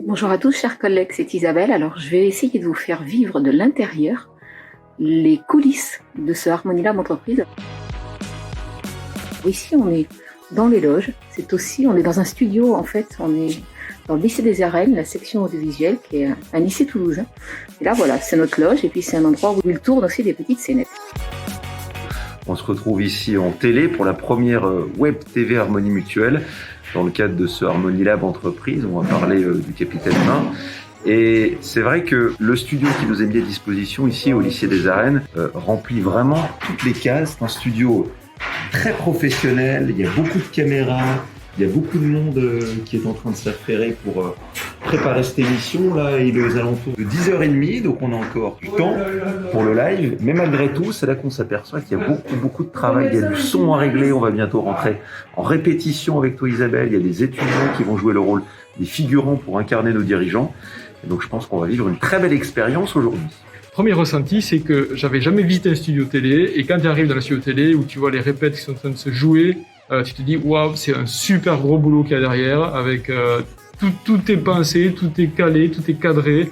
Bonjour à tous, chers collègues, c'est Isabelle. Alors, je vais essayer de vous faire vivre de l'intérieur les coulisses de ce Harmony Lab entreprise. Ici, on est dans les loges. On est dans un studio, en fait. On est dans le lycée des Arènes, la section audiovisuelle, qui est un lycée toulousain. Et là, voilà, c'est notre loge. Et puis, c'est un endroit où il tourne aussi des petites scénettes. On se retrouve ici en télé pour la première web TV Harmonie Mutuelle. Dans le cadre de ce Harmony Lab entreprise, on va parler du Capitaine Main. Et c'est vrai que le studio qui nous est mis à disposition ici au lycée des Arènes remplit vraiment toutes les cases. C'est un studio très professionnel, il y a beaucoup de caméras, il y a beaucoup de monde qui est en train de s'affairer pour préparer cette émission. Là, il est aux alentours de 10h30, donc on a encore du temps pour le live. Mais malgré tout, c'est là qu'on s'aperçoit qu'il y a beaucoup de travail. Il y a du son à régler, on va bientôt rentrer en répétition avec toi Isabelle. Il y a des étudiants qui vont jouer le rôle des figurants pour incarner nos dirigeants. Et donc je pense qu'on va vivre une très belle expérience aujourd'hui. Premier ressenti, c'est que j'avais jamais visité un studio télé, et quand tu arrives dans le studio télé où tu vois les répètes qui sont en train de se jouer, tu te dis waouh, c'est un super gros boulot qu'il y a derrière, avec tout est pensé, tout est calé, tout est cadré,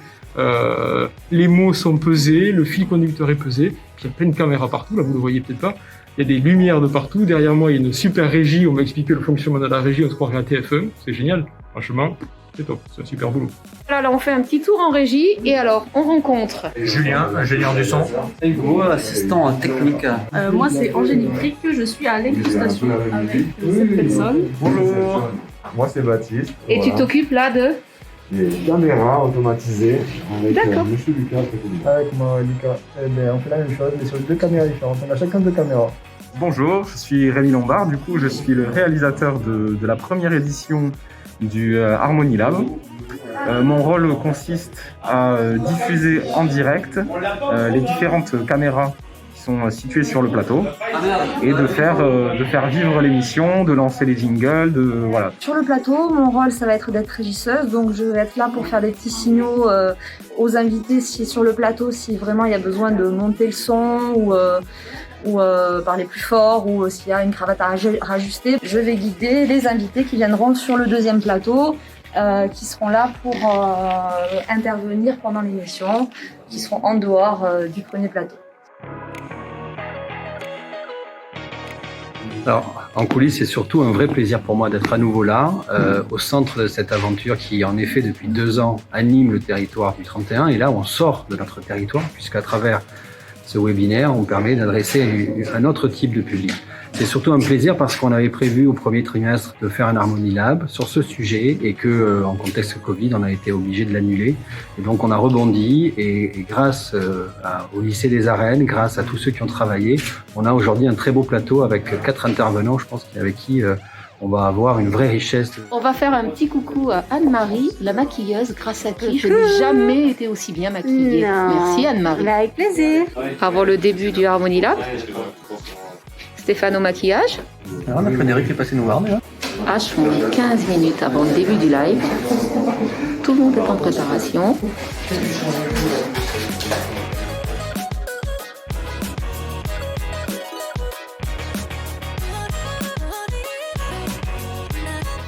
les mots sont pesés, le fil conducteur est pesé, puis il y a plein de caméras partout, là vous le voyez peut-être pas, il y a des lumières de partout, derrière moi il y a une super régie, on m'a expliqué le fonctionnement de la régie, on se croirait à TF1, c'est génial, franchement. C'est top, c'est un super boulot. Là, on fait un petit tour en régie et alors, on rencontre Julien, ingénieur du son. Hugo, assistant technique. Moi, c'est Angélique Frick, je suis à l'incrustation avec cette personne. Bonjour. Moi, c'est Baptiste. et Voilà. tu t'occupes là de... Des caméras automatisées avec D'accord. Monsieur Lucas. Avec moi, Lucas, on fait la même chose, mais sur deux caméras différentes. On a chacun deux caméras. Bonjour, je suis Rémi Lombard, du coup je suis le réalisateur de la première édition du Harmony Lab. Mon rôle consiste à diffuser en direct les différentes caméras qui sont situées sur le plateau et de faire vivre l'émission, de lancer les jingles, voilà. Sur le plateau, mon rôle, ça va être d'être régisseuse, donc je vais être là pour faire des petits signaux aux invités si sur le plateau, si vraiment il y a besoin de monter le son ou parler plus fort, ou s'il y a une cravate à rajuster. Je vais guider les invités qui viendront sur le deuxième plateau, qui seront là pour intervenir pendant l'émission, qui seront en dehors du premier plateau. Alors, en coulisses, c'est surtout un vrai plaisir pour moi d'être à nouveau là, au centre de cette aventure qui, en effet, depuis 2 ans, anime le territoire du 31. Et là, on sort de notre territoire, puisqu'à travers ce webinaire, on permet d'adresser un autre type de public. C'est surtout un plaisir parce qu'on avait prévu au premier trimestre de faire un Harmony Lab sur ce sujet et que, en contexte Covid, on a été obligé de l'annuler. Et donc, on a rebondi et grâce au lycée des Arènes, grâce à tous ceux qui ont travaillé, on a aujourd'hui un très beau plateau avec 4 intervenants, je pense, avec qui on va avoir une vraie richesse. On va faire un petit coucou à Anne-Marie, la maquilleuse, grâce à qui je n'ai jamais été aussi bien maquillée. Non. Merci Anne-Marie. Avec plaisir. Avant le début du Harmony Lab, Stéphane au maquillage. Alors, on a Frédéric qui est passé nous voir déjà. H, on est 15 minutes avant le début du live. Tout le monde est en préparation.